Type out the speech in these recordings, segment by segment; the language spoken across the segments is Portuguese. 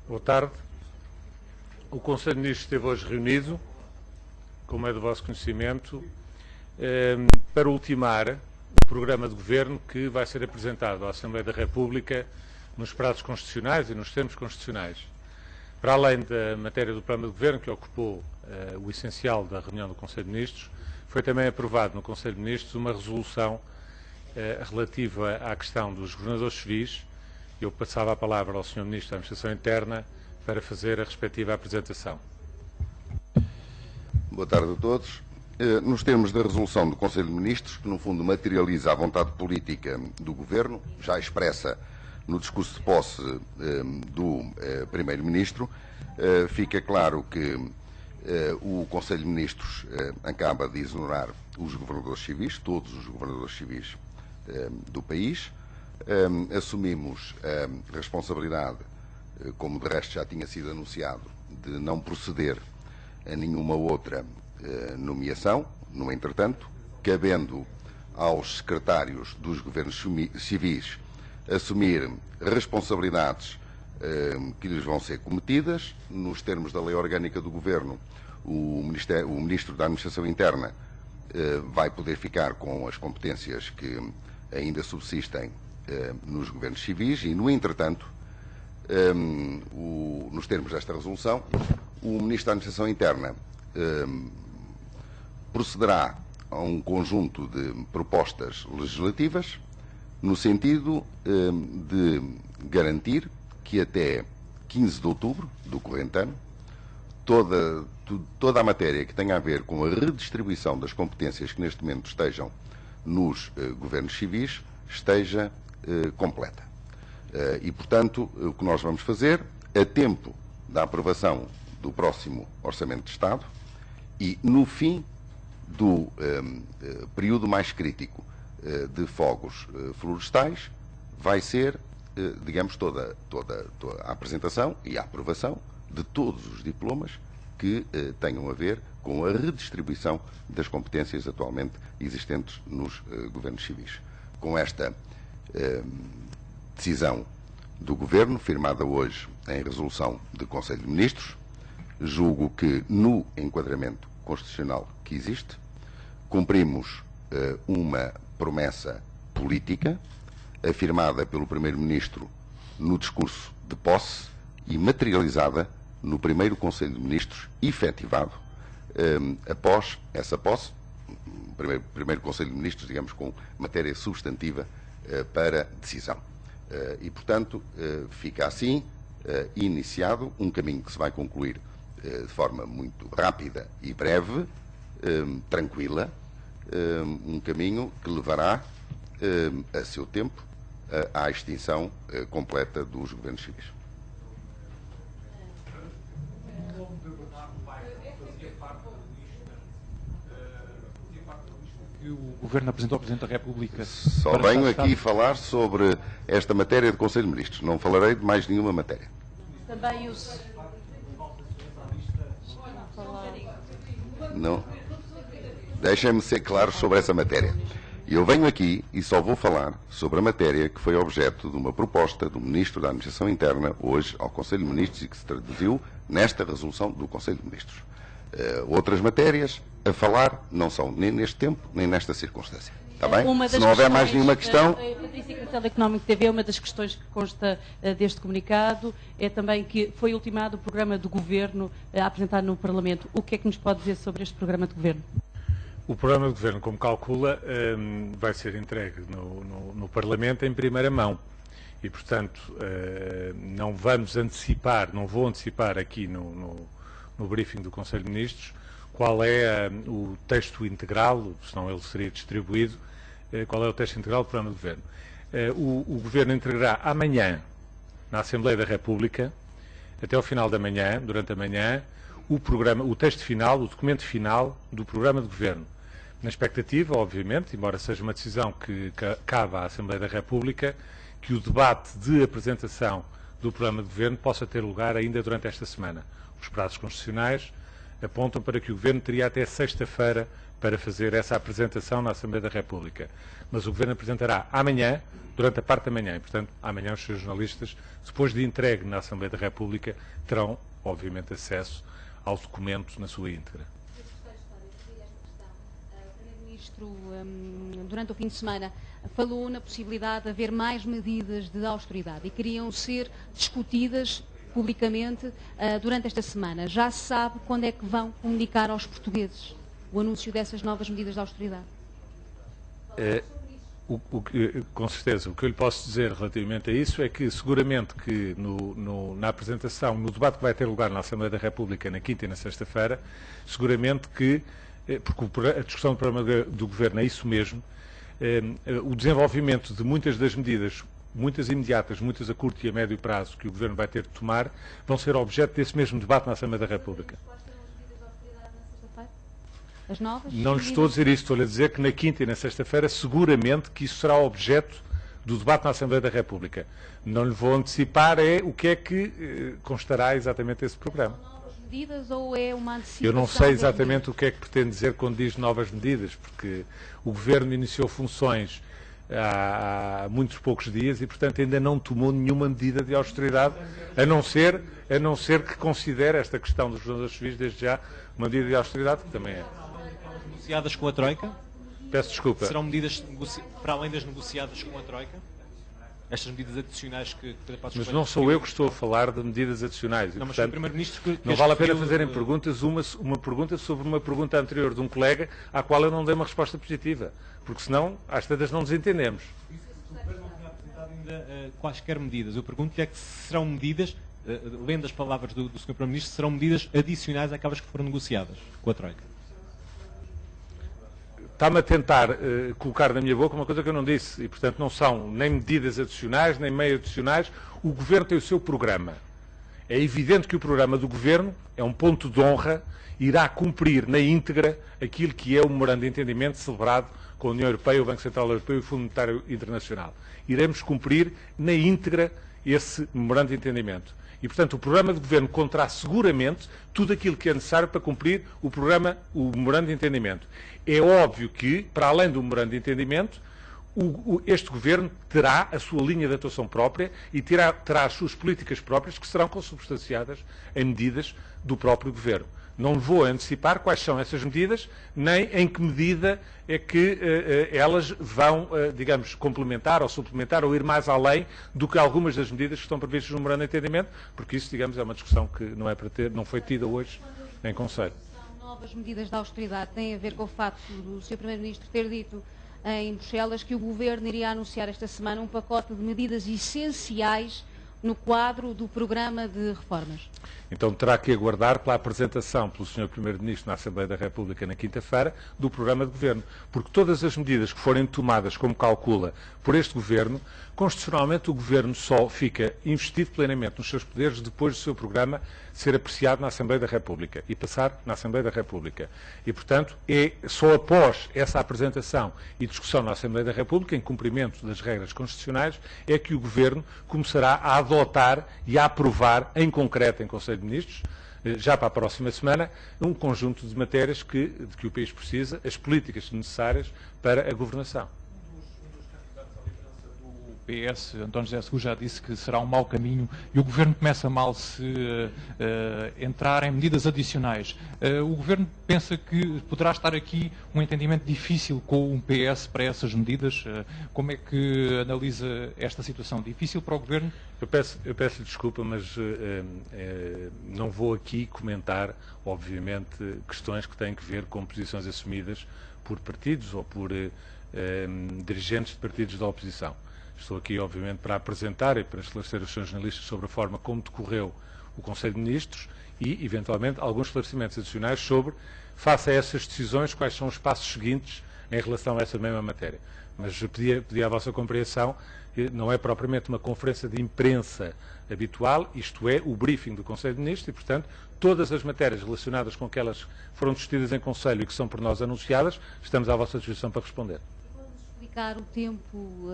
Boa tarde. O Conselho de Ministros esteve hoje reunido, como é do vosso conhecimento, para ultimar o programa de governo que vai ser apresentado à Assembleia da República nos prazos constitucionais e nos termos constitucionais. Para além da matéria do programa de governo, que ocupou o essencial da reunião do Conselho de Ministros, foi também aprovado no Conselho de Ministros uma resolução relativa à questão dos governadores civis. Eu passava a palavra ao Sr. Ministro da Administração Interna para fazer a respectiva apresentação. Boa tarde a todos. Nos termos da resolução do Conselho de Ministros, que no fundo materializa a vontade política do Governo, já expressa no discurso de posse do Primeiro-Ministro, fica claro que o Conselho de Ministros acaba de exonerar os governadores civis, todos os governadores civis do país. Assumimos a responsabilidade, como de resto já tinha sido anunciado, de não proceder a nenhuma outra nomeação. No entretanto, cabendo aos secretários dos governos civis assumir responsabilidades que lhes vão ser cometidas. Nos termos da Lei Orgânica do Governo, o Ministro da Administração Interna vai poder ficar com as competências que ainda subsistem nos governos civis e, no entretanto, nos termos desta resolução, o Ministro da Administração Interna procederá a um conjunto de propostas legislativas no sentido de garantir que até 15 de outubro do corrente ano toda a matéria que tenha a ver com a redistribuição das competências que neste momento estejam nos governos civis esteja completa. E, portanto, o que nós vamos fazer, a tempo da aprovação do próximo Orçamento de Estado e no fim do período mais crítico de fogos florestais, vai ser, digamos, toda a apresentação e a aprovação de todos os diplomas que tenham a ver com a redistribuição das competências atualmente existentes nos governos civis. Com esta decisão do Governo, firmada hoje em resolução do Conselho de Ministros, julgo que, no enquadramento constitucional que existe, cumprimos uma promessa política afirmada pelo Primeiro-Ministro no discurso de posse e materializada no primeiro Conselho de Ministros, efetivado após essa posse, primeiro Conselho de Ministros, digamos, com matéria substantiva para decisão. E, portanto, fica assim iniciado um caminho que se vai concluir de forma muito rápida e breve, tranquila, um caminho que levará a seu tempo à extinção completa dos governos civis. Que o Governo apresentou ao Presidente da República. Só venho aqui falar sobre esta matéria do Conselho de Ministros. Não falarei de mais nenhuma matéria. Também os... Não. Deixem-me ser claro sobre essa matéria. Eu venho aqui e só vou falar sobre a matéria que foi objeto de uma proposta do Ministro da Administração Interna hoje ao Conselho de Ministros e que se traduziu nesta resolução do Conselho de Ministros. Outras matérias a falar não são nem neste tempo, nem nesta circunstância. Está bem? Se não houver mais nenhuma questão... A Patrícia Castelo Económico TV, uma das questões que consta deste comunicado é também que foi ultimado o programa de governo a apresentar no Parlamento. O que é que nos pode dizer sobre este programa de governo? O programa de governo, como calcula, vai ser entregue no Parlamento em primeira mão. E, portanto, não vamos antecipar, não vou antecipar aqui no briefing do Conselho de Ministros qual é o texto integral, senão ele seria distribuído, qual é o texto integral do programa de governo. O Governo entregará amanhã, na Assembleia da República, até ao final da manhã, durante a manhã, o texto final, o documento final do programa de governo. Na expectativa, obviamente, embora seja uma decisão que cabe à Assembleia da República, que o debate de apresentação do programa de governo possa ter lugar ainda durante esta semana. Os prazos constitucionais apontam para que o Governo teria até sexta-feira para fazer essa apresentação na Assembleia da República. Mas o Governo apresentará amanhã, durante a parte da manhã, e, portanto, amanhã os seus jornalistas, depois de entregue na Assembleia da República, terão, obviamente, acesso ao documento na sua íntegra. O Primeiro-Ministro, durante o fim de semana, falou na possibilidade de haver mais medidas de austeridade e queriam ser discutidas publicamente durante esta semana. Já se sabe quando é que vão comunicar aos portugueses o anúncio dessas novas medidas de austeridade? Com certeza, o que eu lhe posso dizer relativamente a isso é que seguramente que na apresentação, no debate que vai ter lugar na Assembleia da República na quinta e na sexta-feira, seguramente que, porque a discussão do programa do Governo é isso mesmo, o desenvolvimento de muitas das medidas, muitas imediatas, muitas a curto e a médio prazo, que o Governo vai ter de tomar, vão ser objeto desse mesmo debate na Assembleia da República. As novas? Não lhe estou a dizer isso, estou-lhe a dizer que na quinta e na sexta-feira seguramente que isso será objeto do debate na Assembleia da República. Não lhe vou antecipar o que é que constará exatamente esse programa. São novas medidas ou é uma antecipação? Eu não sei exatamente o que é que pretende dizer quando diz novas medidas, porque o Governo iniciou funções há muitos poucos dias e, portanto, ainda não tomou nenhuma medida de austeridade, a não ser que considere esta questão dos jogadores civis, desde já, uma medida de austeridade, que também é. Negociadas com a Troika? Peço desculpa. Serão medidas para além das negociadas com a Troika? Estas medidas adicionais que Pedro Passos Mas Coelho não sou eu que estou a falar de medidas adicionais. E, não, mas foi o portanto, Primeiro-Ministro que não vale a pena fazerem perguntas, uma pergunta sobre uma pergunta anterior de um colega à qual eu não dei uma resposta positiva, porque senão, às tantas, não nos entendemos. O Governo não tinha apresentado ainda quaisquer medidas. Eu pergunto-lhe é que serão medidas, lendo as palavras do Sr. Primeiro-Ministro, serão medidas adicionais àquelas que foram negociadas com a Troika. Está-me a tentar colocar na minha boca uma coisa que eu não disse, e portanto não são nem medidas adicionais, nem meio adicionais. O Governo tem o seu programa. É evidente que o programa do Governo é um ponto de honra, irá cumprir na íntegra aquilo que é o memorando de entendimento celebrado com a União Europeia, o Banco Central Europeu e o Fundo Monetário Internacional. Iremos cumprir na íntegra esse memorando de entendimento. E, portanto, o programa de Governo conterá seguramente tudo aquilo que é necessário para cumprir o memorando de entendimento. É óbvio que, para além do memorando de entendimento, este Governo terá a sua linha de atuação própria e terá as suas políticas próprias que serão consubstanciadas em medidas do próprio Governo. Não vou antecipar quais são essas medidas, nem em que medida é que elas vão, digamos, complementar ou suplementar ou ir mais além do que algumas das medidas que estão previstas no memorando de entendimento, porque isso, digamos, é uma discussão que não foi tida hoje em Conselho. São novas medidas de austeridade, tem a ver com o facto do Sr. Primeiro-Ministro ter dito em Bruxelas que o Governo iria anunciar esta semana um pacote de medidas essenciais no quadro do programa de reformas. Então terá que aguardar pela apresentação pelo Sr. Primeiro-Ministro na Assembleia da República na quinta-feira do programa de Governo. Porque todas as medidas que forem tomadas, como calcula, por este Governo, constitucionalmente o Governo só fica investido plenamente nos seus poderes depois do seu programa ser apreciado na Assembleia da República e passar na Assembleia da República. E, portanto, é só após essa apresentação e discussão na Assembleia da República, em cumprimento das regras constitucionais, é que o Governo começará a adotar e a aprovar, em concreto, em Conselho de Ministros, já para a próxima semana, um conjunto de matérias de que o país precisa, as políticas necessárias para a governação. PS, António José Seguro já disse que será um mau caminho e o Governo começa mal se entrar em medidas adicionais. O Governo pensa que poderá estar aqui um entendimento difícil com o PS para essas medidas? Como é que analisa esta situação? Difícil para o Governo? Eu peço desculpa, mas não vou aqui comentar, obviamente, questões que têm que ver com posições assumidas por partidos ou por dirigentes de partidos da oposição. Estou aqui, obviamente, para apresentar e para esclarecer os seus jornalistas sobre a forma como decorreu o Conselho de Ministros e, eventualmente, alguns esclarecimentos adicionais sobre, face a essas decisões, quais são os passos seguintes em relação a essa mesma matéria. Mas pedi à vossa compreensão, não é propriamente uma conferência de imprensa habitual, isto é, o briefing do Conselho de Ministros e, portanto, todas as matérias relacionadas com que elas foram discutidas em Conselho e que são por nós anunciadas, estamos à vossa disposição para responder. O tempo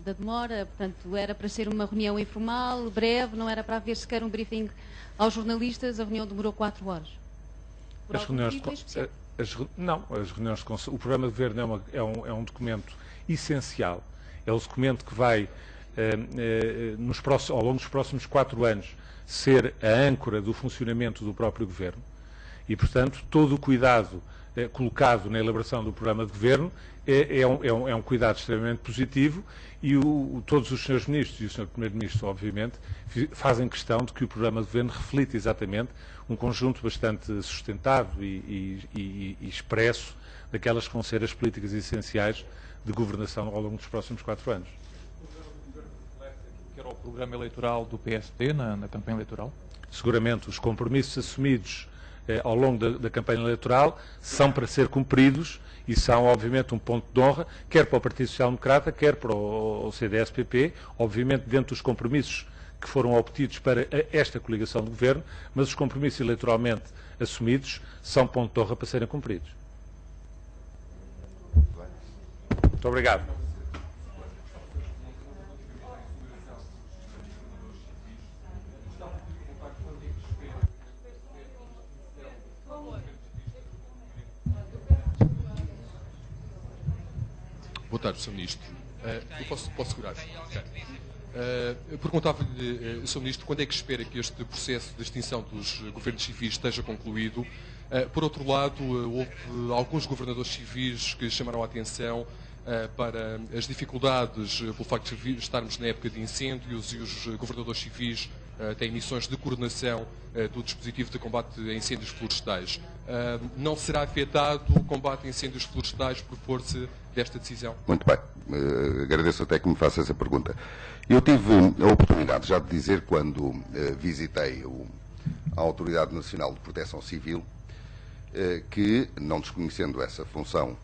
da demora, portanto, era para ser uma reunião informal, breve, não era para haver sequer um briefing aos jornalistas, a reunião demorou 4 horas. por algum motivo em especial? Não, as reuniões de conselho, o programa de governo é um documento essencial, é o documento que vai, ao longo dos próximos 4 anos, ser a âncora do funcionamento do próprio governo e, portanto, todo o cuidado colocado na elaboração do programa de governo é um cuidado extremamente positivo e todos os senhores ministros e o senhor primeiro-ministro, obviamente, fazem questão de que o programa de governo reflita exatamente um conjunto bastante sustentado e expresso daquelas que vão ser as políticas essenciais de governação ao longo dos próximos 4 anos. O programa de governo reflete aquilo que era o programa eleitoral do PSD na campanha eleitoral? Seguramente, os compromissos assumidos ao longo da campanha eleitoral são para ser cumpridos e são, obviamente, um ponto de honra, quer para o Partido Social Democrata, quer para o CDS-PP, obviamente dentro dos compromissos que foram obtidos para esta coligação de governo, mas os compromissos eleitoralmente assumidos são ponto de honra para serem cumpridos. Muito obrigado. Boa tarde, Sr. Ministro. Eu posso segurar? Eu perguntava-lhe, Sr. Ministro, quando é que espera que este processo de extinção dos governos civis esteja concluído? Por outro lado, houve alguns governadores civis que chamaram a atenção para as dificuldades pelo facto de estarmos na época de incêndios e os governadores civis têm missões de coordenação do dispositivo de combate a incêndios florestais. Não será afetado o combate a incêndios florestais por força desta decisão? Muito bem. Agradeço até que me faça essa pergunta. Eu tive a oportunidade já de dizer quando visitei a Autoridade Nacional de Proteção Civil que, não desconhecendo essa função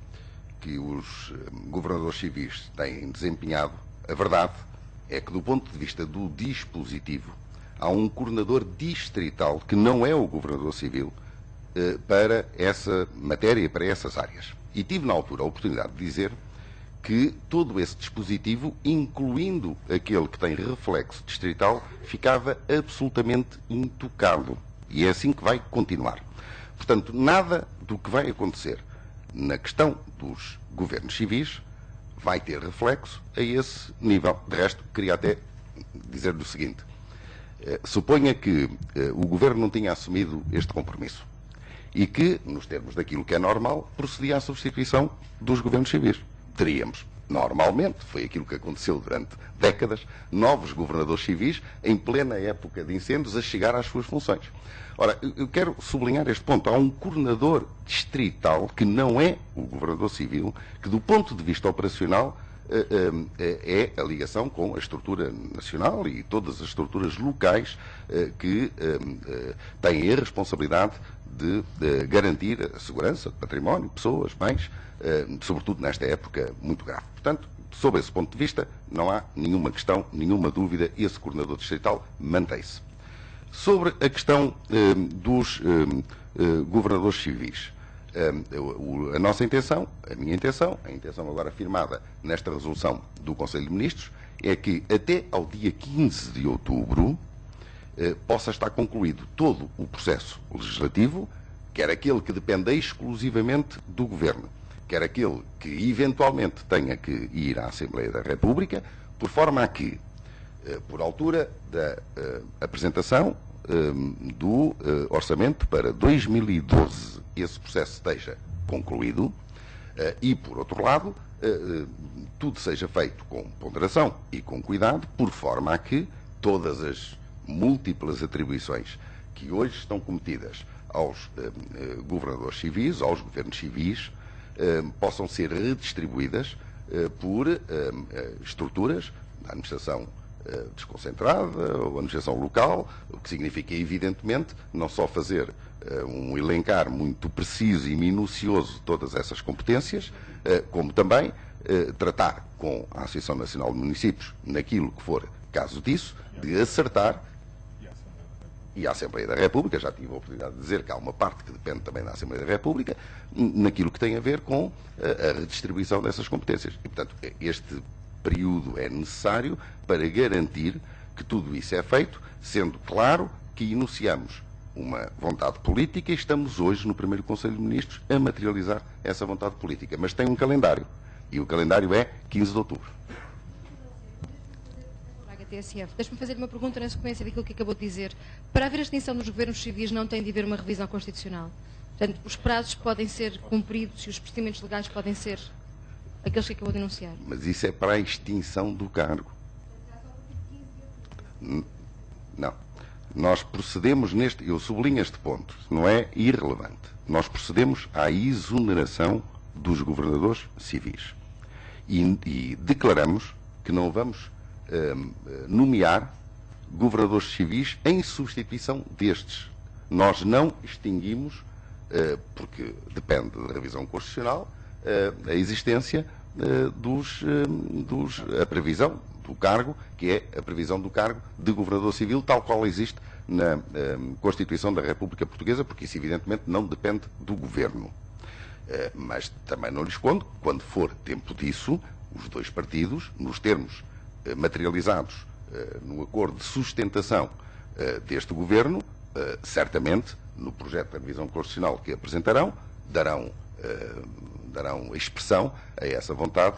que os governadores civis têm desempenhado, a verdade é que, do ponto de vista do dispositivo, há um coordenador distrital que não é o governador civil para essa matéria, para essas áreas. E tive na altura a oportunidade de dizer que todo esse dispositivo, incluindo aquele que tem reflexo distrital, ficava absolutamente intocado. E é assim que vai continuar. Portanto, nada do que vai acontecer na questão dos governos civis vai ter reflexo a esse nível. De resto, queria até dizer-lhe o seguinte. Suponha que o Governo não tinha assumido este compromisso e que, nos termos daquilo que é normal, procedia à substituição dos governos civis. Teríamos, normalmente, foi aquilo que aconteceu durante décadas, novos governadores civis, em plena época de incêndios, a chegar às suas funções. Ora, eu quero sublinhar este ponto. Há um coordenador distrital que não é o governador civil, que, do ponto de vista operacional, é a ligação com a estrutura nacional e todas as estruturas locais que têm a responsabilidade de garantir a segurança do património, pessoas, bens, sobretudo nesta época muito grave. Portanto, sob esse ponto de vista, não há nenhuma questão, nenhuma dúvida, esse coordenador distrital mantém-se. Sobre a questão dos governadores civis, a nossa intenção, a minha intenção, a intenção agora afirmada nesta resolução do Conselho de Ministros, é que até ao dia 15 de outubro possa estar concluído todo o processo legislativo, quer aquele que dependa exclusivamente do Governo, quer aquele que eventualmente tenha que ir à Assembleia da República, por forma a que, por altura da apresentação do orçamento para 2012, esse processo esteja concluído e, por outro lado, tudo seja feito com ponderação e com cuidado, por forma a que todas as múltiplas atribuições que hoje estão cometidas aos governadores civis, aos governos civis, possam ser redistribuídas por estruturas da administração desconcentrada ou administração local, o que significa, evidentemente, não só fazer um elencar muito preciso e minucioso de todas essas competências, como também tratar com a Associação Nacional de Municípios, naquilo que for caso disso, de acertar, e a Assembleia da República, já tive a oportunidade de dizer que há uma parte que depende também da Assembleia da República, naquilo que tem a ver com a redistribuição dessas competências. E, portanto, este período é necessário para garantir que tudo isso é feito, sendo claro que iniciamos uma vontade política e estamos hoje no primeiro Conselho de Ministros a materializar essa vontade política. Mas tem um calendário, e o calendário é 15 de outubro. TSF. Deixe-me fazer uma pergunta na sequência daquilo que acabou de dizer. Para haver a extinção dos governos civis não tem de haver uma revisão constitucional. Portanto, os prazos podem ser cumpridos e os procedimentos legais podem ser aqueles que acabou de enunciar. Mas isso é para a extinção do cargo. Não. Nós procedemos eu sublinho este ponto, não é irrelevante. Nós procedemos à exoneração dos governadores civis. E declaramos que não vamos nomear governadores civis em substituição destes. Nós não extinguimos, porque depende da revisão constitucional, a existência a previsão do cargo, que é a previsão do cargo de governador civil, tal qual existe na Constituição da República Portuguesa, porque isso evidentemente não depende do governo. Mas também não lhe escondo, quando for tempo disso, os dois partidos, nos termos materializados no acordo de sustentação deste governo, certamente, no projeto de revisão constitucional que apresentarão, darão expressão a essa vontade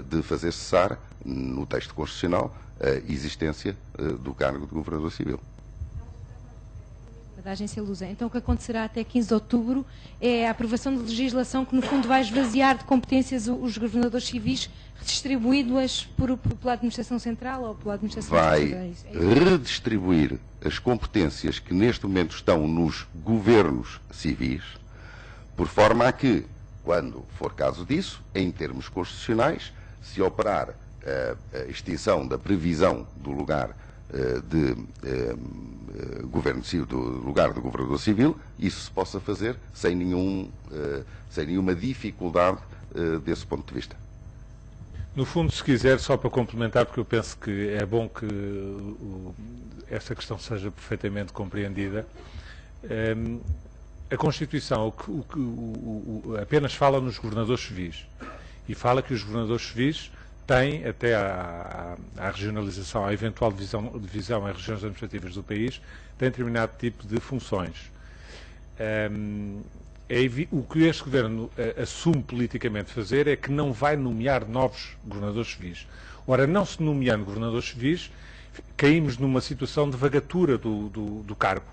de fazer cessar, no texto constitucional, a existência do cargo de governador civil. Da Agência Lusa. Então, o que acontecerá até 15 de outubro é a aprovação de legislação que, no fundo, vai esvaziar de competências os governadores civis, redistribuindo-as pela Administração Central ou pela Administração Vai redistribuir as competências que, neste momento, estão nos governos civis, por forma a que, quando for caso disso, em termos constitucionais, se operar a extinção da previsão do lugar governo civil, do lugar do governador civil, isso se possa fazer sem nenhuma dificuldade desse ponto de vista. No fundo, se quiser, só para complementar, porque eu penso que é bom que esta questão seja perfeitamente compreendida, a Constituição apenas fala nos governadores civis e fala que os governadores civis têm, até à regionalização, à eventual divisão em regiões administrativas do país, têm determinado tipo de funções. O que este Governo assume politicamente fazer é que não vai nomear novos governadores civis. Ora, não se nomeando governadores civis, caímos numa situação de vagatura do cargo.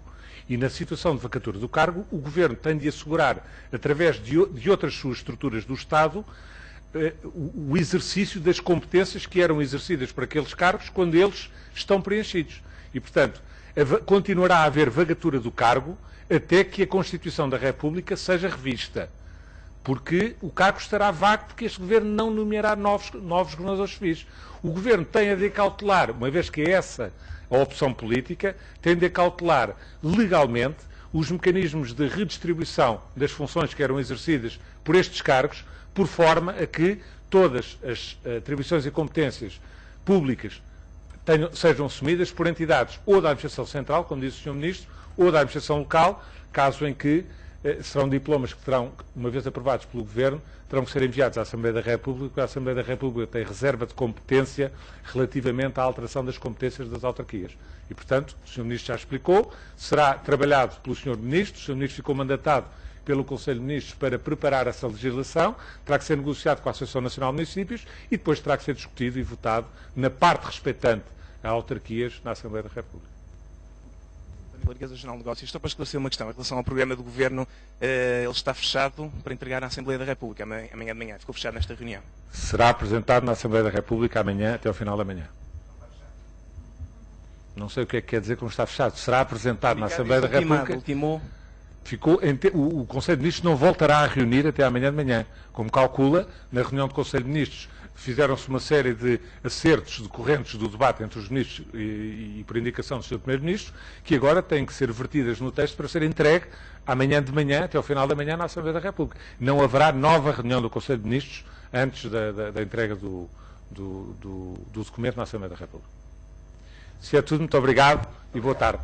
E na situação de vacatura do cargo, o Governo tem de assegurar, através de outras suas estruturas do Estado, o exercício das competências que eram exercidas por aqueles cargos quando eles estão preenchidos. E, portanto, continuará a haver vagatura do cargo até que a Constituição da República seja revista. Porque o cargo estará vago, porque este Governo não nomeará novos governadores civis. O Governo tem de acautelar, uma vez que é essa a opção política, tem de acautelar legalmente os mecanismos de redistribuição das funções que eram exercidas por estes cargos, por forma a que todas as atribuições e competências públicas sejam assumidas por entidades ou da Administração Central, como disse o Sr. Ministro, ou da Administração Local, caso em que serão diplomas que terão, uma vez aprovados pelo Governo, terão que ser enviados à Assembleia da República, porque a Assembleia da República tem reserva de competência relativamente à alteração das competências das autarquias. E, portanto, o Sr. Ministro já explicou, será trabalhado pelo Sr. Ministro, o Sr. Ministro ficou mandatado pelo Conselho de Ministros para preparar essa legislação, terá que ser negociado com a Associação Nacional de Municípios e depois terá que ser discutido e votado na parte respeitante a autarquias na Assembleia da República. Largueza Jornal de Negócios. Estou para esclarecer uma questão em relação ao programa do Governo. Ele está fechado para entregar na Assembleia da República amanhã de manhã. Ficou fechado nesta reunião. Será apresentado na Assembleia da República amanhã, até ao final da manhã. Não sei o que é que quer dizer que não está fechado. Será apresentado na Assembleia da República. O Conselho de Ministros não voltará a reunir até amanhã de manhã. Como calcula, na reunião do Conselho de Ministros fizeram-se uma série de acertos decorrentes do debate entre os ministros e por indicação do Sr. Primeiro-Ministro, que agora têm que ser vertidas no texto para ser entregue amanhã de manhã, até ao final da manhã, na Assembleia da República. Não haverá nova reunião do Conselho de Ministros antes da entrega do documento na Assembleia da República. Se é tudo, muito obrigado e boa tarde.